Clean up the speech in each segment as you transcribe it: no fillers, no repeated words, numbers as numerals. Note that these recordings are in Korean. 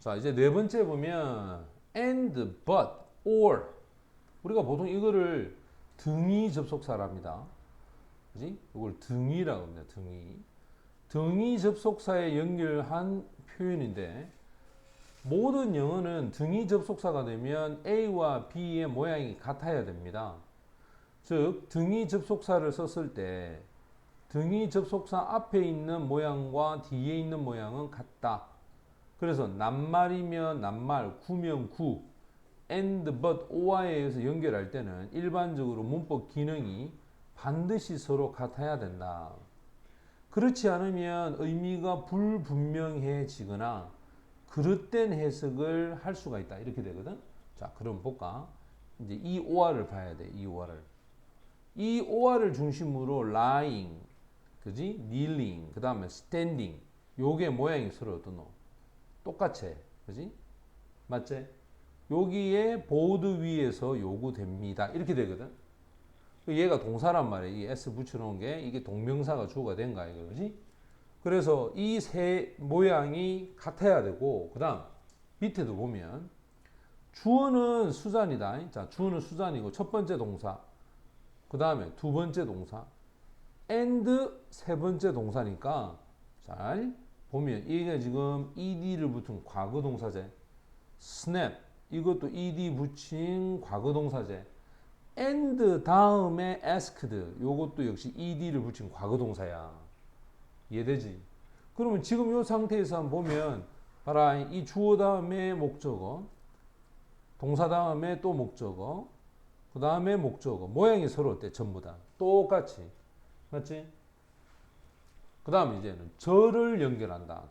자, 이제 네 번째 보면 and, but, or. 우리가 보통 이거를 등위 접속사랍니다. 그지? 이걸 등위라고 합니다. 등위. 등위 접속사에 연결한 표현인데 모든 영어는 등위 접속사가 되면 A와 B의 모양이 같아야 됩니다. 즉, 등위 접속사를 썼을 때 등위 접속사 앞에 있는 모양과 뒤에 있는 모양은 같다. 그래서 낱말이면 낱말, 구면 구, and, but, or에 의해서 연결할 때는 일반적으로 문법 기능이 반드시 서로 같아야 된다. 그렇지 않으면 의미가 불분명해지거나 그릇된 해석을 할 수가 있다. 이렇게 되거든. 자, 그럼 볼까? 이제 이 or를 봐야 돼. 이 or를. 이 or를 중심으로 lying, 그지? kneeling, 그 다음에 standing. 요게 모양이 서로 어떠노? 똑같이, 그지? 맞지? 여기에 보드 위에서 요구됩니다. 이렇게 되거든. 얘가 동사란 말이야. 이 s 붙여놓은 게 이게 동명사가 주어가 된 거야, 이거, 그지? 그래서 이 세 모양이 같아야 되고, 그 다음 밑에도 보면 주어는 수잔이다. 자, 주어는 수잔이고 첫 번째 동사, 그 다음에 두 번째 동사, and 세 번째 동사니까 잘 보면 이게 지금 ed를 붙은 과거 동사제, snap 이것도 ed 붙인 과거 동사제, and 다음에 asked 요것도 역시 ed를 붙인 과거 동사야. 이해되지? 그러면 지금 이 상태에서 한번 보면 봐라, 이 주어 다음에 목적어, 동사 다음에 또 목적어, 그 다음에 목적어, 모양이 서로 어때? 전부 다 똑같이, 맞지? 그 다음에 이제는 절을 연결한다.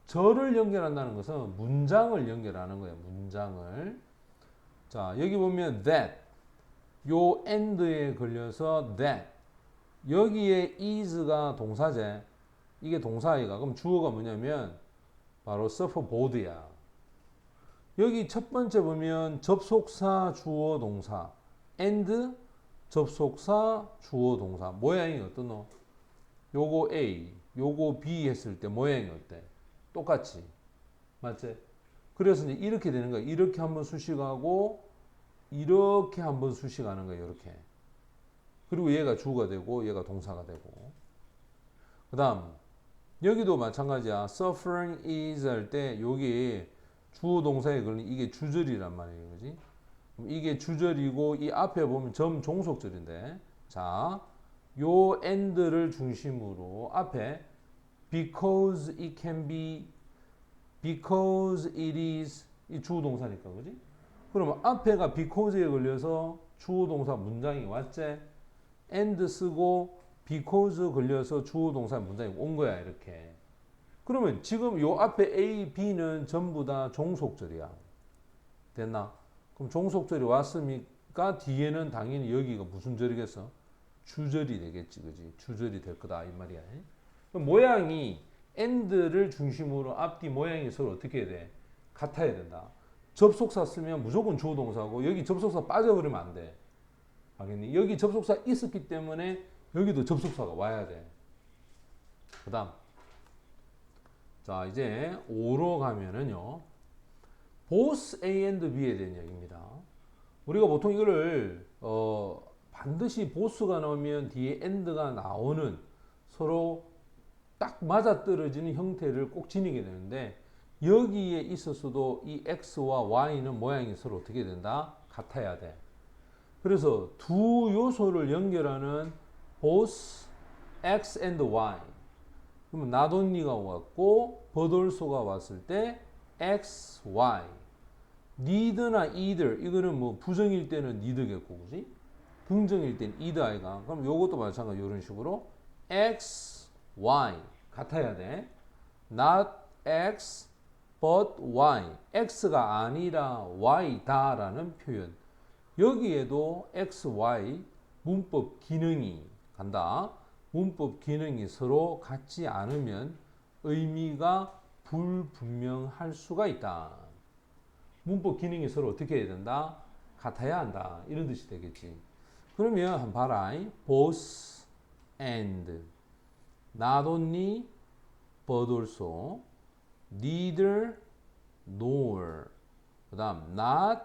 절을 연결한다는 것은 문장을 연결하는 거예요. 문장을. 자, 여기 보면 that, 요 and에 걸려서 that, 여기에 is가 동사제, 이게 동사이가. 그럼 주어가 뭐냐면 바로 surfboard야. 여기 첫 번째 보면 접속사 주어 동사 and 접속사 주어 동사 모양이 어떠노? 요거 A, 요거 B 했을 때 모양이 어때? 똑같이. 맞지? 그래서 이제 이렇게 되는 거야. 이렇게 한번 수식하고 이렇게 한번 수식하는 거예요. 이렇게. 그리고 얘가 주어가 되고 얘가 동사가 되고. 그 다음 여기도 마찬가지야. suffering is 할 때 여기 주어 동사에 걸린 이게 주절이란 말이에요. 그지? 이게 주절이고 이 앞에 보면 점 종속절인데, 자, 요 and를 중심으로 앞에 because it can be, because it is 이 주어 동사니까, 그지? 그러면 앞에가 because에 걸려서 주어 동사 문장이 왔지? and 쓰고 because 걸려서 주어 동사 문장이 온 거야, 이렇게. 그러면 지금 요 앞에 A, B는 전부 다 종속절이야. 됐나? 그럼 종속절이 왔으니까 뒤에는 당연히 여기가 무슨 절이겠어? 주절이 되겠지, 그지? 주절이 될 거다, 이 말이야. 그럼 모양이 and를 중심으로 앞뒤 모양이 서로 어떻게 해야 돼? 같아야 된다. 접속사 쓰면 무조건 주어 동사고 여기 접속사 빠져버리면 안 돼. 알겠니? 여기 접속사 있었기 때문에 여기도 접속사가 와야 돼. 그 다음. 자, 이제 5로 가면은요. both A and B에 대한 얘기입니다. 우리가 보통 이거를 반드시 both가 나오면 뒤에 and가 나오는 서로 딱 맞아떨어지는 형태를 꼭 지니게 되는데 여기에 있었어도 이 X와 Y는 모양이 서로 어떻게 된다? 같아야 돼. 그래서 두 요소를 연결하는 both X and Y. 그러면 not only가 왔고 but also가 왔을 때 X, Y. need나 either 이거는 뭐 부정일 때는 need겠고, 그지? 긍정일 때는 either 아이가. 그럼 요것도 마찬가지 이런 식으로 X, Y 같아야 돼. not X but Y. X가 아니라 Y다라는 표현. 여기에도 X, Y 문법 기능이 간다. 문법 기능이 서로 같지 않으면 의미가 불분명할 수가 있다. 문법 기능이 서로 어떻게 해야 된다? 같아야 한다. 이런 뜻이 되겠지. 그러면 한번 봐라. both and, not only but also, neither nor. 그 다음 not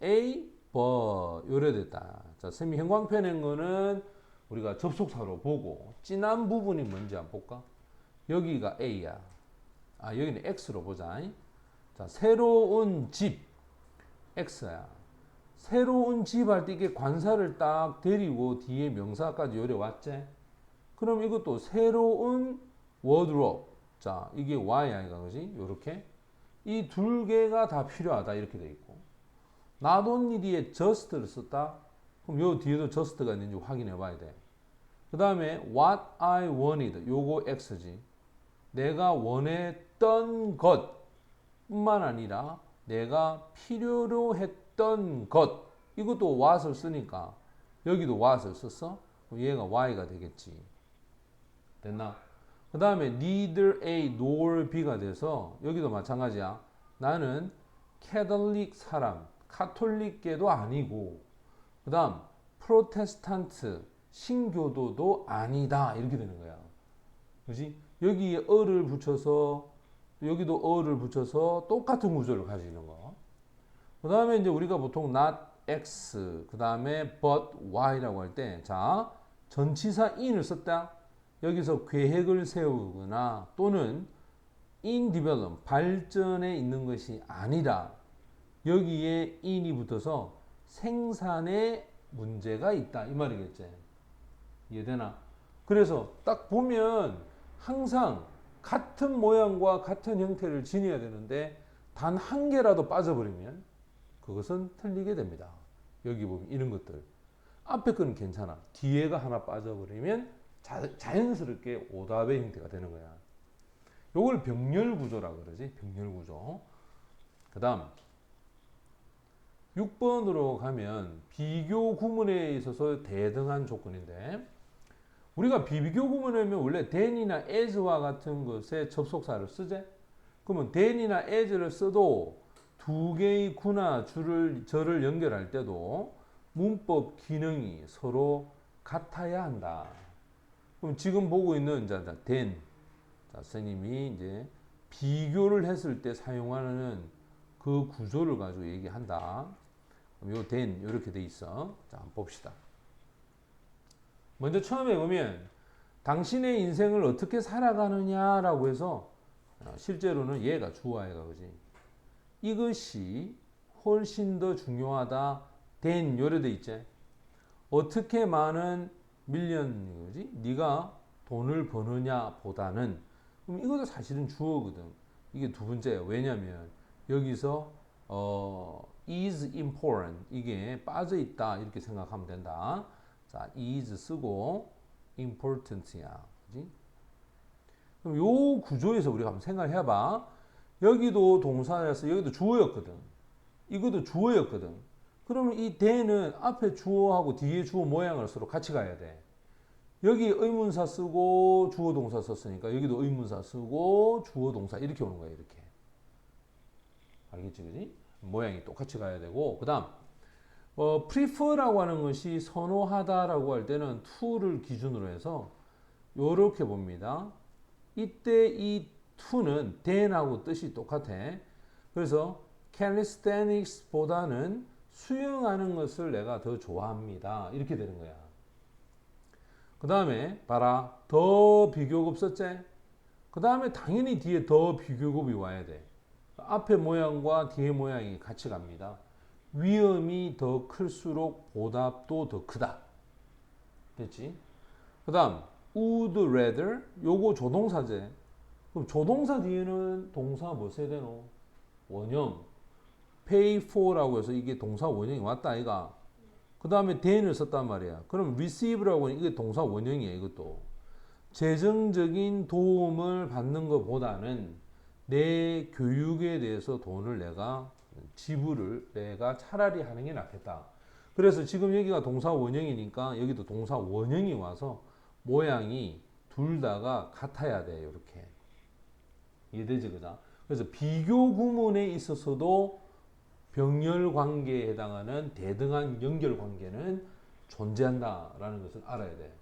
a but 요래 됐다. 자, 쌤이 형광펜인 거는 우리가 접속사로 보고 진한 부분이 뭔지 한번 볼까? 여기가 a야. 아, 여기는 x로 보자. 자, 새로운 집 x야. 새로운 집 할 때 이게 관사를 딱 데리고 뒤에 명사까지 요래 왔지? 그럼 이것도 새로운 wardrobe. 자, 이게 y야, 이거 그지? 요렇게. 이 두 개가 다 필요하다. 이렇게 돼 있고. not only 뒤에 just를 썼다. 그럼 요 뒤에도 just가 있는지 확인해 봐야 돼. 그 다음에 what I wanted. 요거 x지. 내가 원했던 것 뿐만 아니라 내가 필요로 했던 것. 이것도 what을 쓰니까 여기도 what을 썼어? 그럼 얘가 y가 되겠지. 됐나? 그 다음에 neither A nor B가 돼서 여기도 마찬가지야. 나는 캐톨릭 사람, 카톨릭계도 아니고 그 다음 프로테스탄트, 신교도도 아니다. 이렇게 되는 거야. 그지? 여기에 어를 붙여서 여기도 어를 붙여서 똑같은 구조를 가지는 거. 그 다음에 이제 우리가 보통 not X, 그 다음에 but Y라고 할 때, 자, 전치사 in을 썼다. 여기서 계획을 세우거나 또는 in develop, 발전에 있는 것이 아니라 여기에 in이 붙어서 생산에 문제가 있다. 이 말이겠지. 이해되나? 그래서 딱 보면 항상 같은 모양과 같은 형태를 지녀야 되는데 단 한 개라도 빠져버리면 그것은 틀리게 됩니다. 여기 보면 이런 것들. 앞에 거는 괜찮아. 뒤에가 하나 빠져버리면 자연스럽게 오답의 형태가 되는 거야. 요걸 병렬 구조라 그러지. 병렬 구조. 그 다음 6번으로 가면 비교 구문에 있어서 대등한 조건인데 우리가 비교 구문을 하면 원래 than이나 as와 같은 것에 접속사를 쓰지. 그러면 than이나 as를 써도 두 개의 구나 절을 연결할 때도 문법 기능이 서로 같아야 한다. 그럼 지금 보고 있는 자, than. 자, 선생님이 이제 비교를 했을 때 사용하는 그 구조를 가지고 얘기한다. 그럼 요 than 이렇게 돼 있어. 자, 한번 봅시다. 먼저 처음에 보면 당신의 인생을 어떻게 살아가느냐라고 해서 실제로는 얘가 주어야 그지. 이것이 훨씬 더 중요하다. than 요래 돼 있지. 어떻게 많은 밀리언이지? 네가 돈을 버느냐 보다는 그럼 이것도 사실은 주어거든. 이게 두 번째예요. 왜냐면 여기서 is important 이게 빠져 있다 이렇게 생각하면 된다. 자, is 쓰고 important야. 그지? 그럼 요 구조에서 우리가 한번 생각을 해봐. 여기도 동사였어. 여기도 주어였거든. 이것도 주어였거든. 그러면 이 then은 앞에 주어하고 뒤에 주어 모양을 서로 같이 가야 돼. 여기 의문사 쓰고 주어 동사 썼으니까 여기도 의문사 쓰고 주어 동사 이렇게 오는 거야. 이렇게. 알겠지? 그지? 모양이 똑같이 가야 되고 그 다음 prefer라고 하는 것이 선호하다라고 할 때는 to를 기준으로 해서 요렇게 봅니다. 이때 이 to는 than하고 뜻이 똑같아. 그래서 calisthenics보다는 수영하는 것을 내가 더 좋아합니다. 이렇게 되는 거야. 그 다음에 봐라. 더 비교급 썼지? 그 다음에 당연히 뒤에 더 비교급이 와야 돼. 앞에 모양과 뒤에 모양이 같이 갑니다. 위험이 더 클수록 보답도 더 크다. 됐지? 그 다음 would rather 요거 조동사제. 그럼 조동사 뒤에는 동사 뭐 써야 되노? 원형. pay for라고 해서 이게 동사 원형이 왔다 아이가. 그 다음에 than을 썼단 말이야. 그럼 receive라고 하는 이게 동사 원형이야 이것도. 재정적인 도움을 받는 것보다는 내 교육에 대해서 돈을 내가 지불을 내가 차라리 하는 게 낫겠다. 그래서 지금 여기가 동사 원형이니까 여기도 동사 원형이 와서 모양이 둘 다가 같아야 돼. 이렇게. 이해되지 그죠? 그래서 비교 구문에 있어서도 병렬 관계에 해당하는 대등한 연결 관계는 존재한다라는 것을 알아야 돼.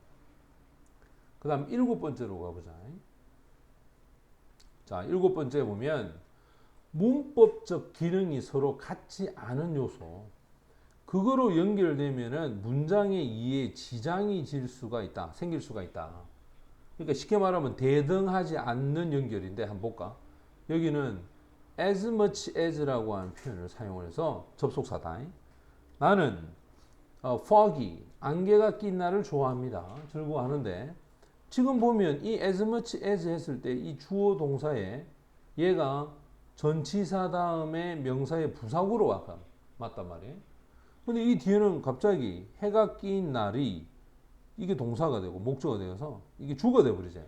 그 다음 7번째로 가보자. 자, 7번째 보면 문법적 기능이 서로 같지 않은 요소, 그거로 연결되면은 문장의 이해에 지장이 생길 수가 있다. 그러니까 쉽게 말하면 대등하지 않는 연결인데 한번 볼까? 여기는 as much as라고 하는 표현을 사용을 해서 접속사다. 나는 foggy, 안개가 낀 날을 좋아합니다. 즐거워하는데 지금 보면 이 as much as 했을 때 이 주어 동사에 얘가 전치사 다음에 명사의 부사구로 맞단 말이에요. 근데 이 뒤에는 갑자기 해가 낀 날이 이게 동사가 되고 목적어가 되어서 이게 주어가 돼버리죠.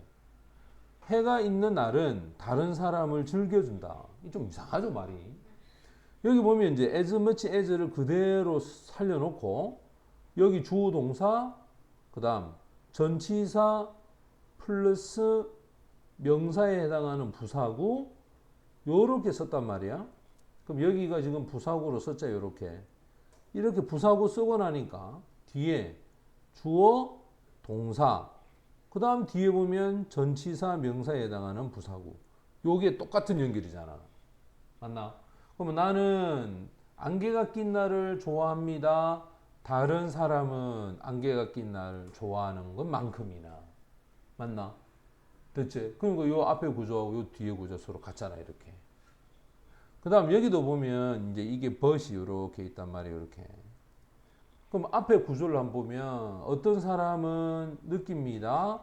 해가 있는 날은 다른 사람을 즐겨준다. 이게 좀 이상하죠, 말이. 여기 보면 이제 as much as를 그대로 살려놓고 여기 주어 동사, 그 다음 전치사 플러스 명사에 해당하는 부사구 요렇게 썼단 말이야. 그럼 여기가 지금 부사구로 썼죠, 요렇게. 이렇게 부사구 쓰고 나니까 뒤에 주어, 동사, 그 다음 뒤에 보면 전치사, 명사에 해당하는 부사구. 요게 똑같은 연결이잖아. 맞나? 그러면 나는 안개가 낀 날을 좋아합니다. 다른 사람은 안개가 낀 날을 좋아하는 것만큼이나. 맞나? 됐지? 그러니까 요 앞에 구조하고 요 뒤에 구조 서로 같잖아, 이렇게. 그 다음 여기도 보면 이제 이게 but이 이렇게 있단 말이에요, 이렇게. 그럼 앞에 구조를 한번 보면 어떤 사람은 느낍니다.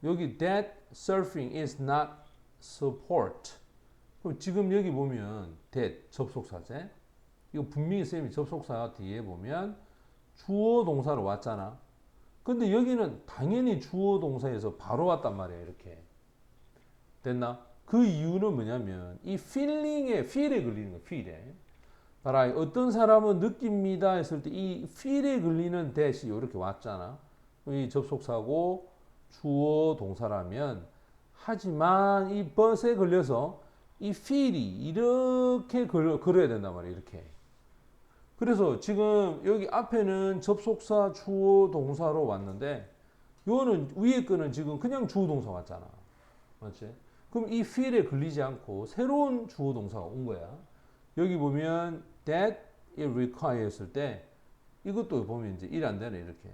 여기 that surfing is not sport. 그럼 지금 여기 보면 that 접속사제. 이거 분명히 쌤이 접속사 뒤에 보면 주어 동사로 왔잖아. 근데 여기는 당연히 주어 동사에서 바로 왔단 말이에요, 이렇게. 됐나? 그 이유는 뭐냐면 이 feeling에 걸리는 거야, feel에. 봐라, 어떤 사람은 느낍니다 했을 때 이 feel에 걸리는 that이 이렇게 왔잖아. 이 접속사고 주어 동사라면, 하지만 이 but에 걸려서 이 feel이 이렇게 걸어야 된단 말이야, 이렇게. 그래서 지금 여기 앞에는 접속사 주어 동사로 왔는데 요거는 위에 거는 지금 그냥 주어 동사 왔잖아. 맞지? 그럼 이 feel에 걸리지 않고 새로운 주어 동사가 온 거야. 여기 보면 that it require 했을 때 이것도 보면 이제 일 안 되네, 이렇게.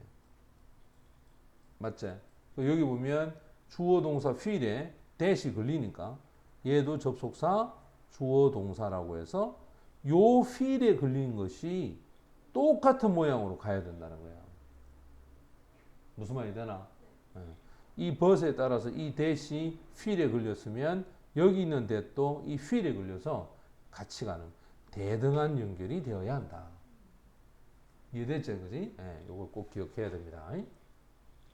맞지? 여기 보면 주어 동사 feel에 that이 걸리니까 얘도 접속사 주어 동사라고 해서 요 feel에 걸린 것이 똑같은 모양으로 가야 된다는 거야. 무슨 말이 되나? 이 but에 따라서 이 that이 feel에 걸렸으면 여기 있는 that도 이 feel에 걸려서 같이 가는 대등한 연결이 되어야 한다. 이해됐죠, 그지? 요걸 꼭 기억해야 됩니다.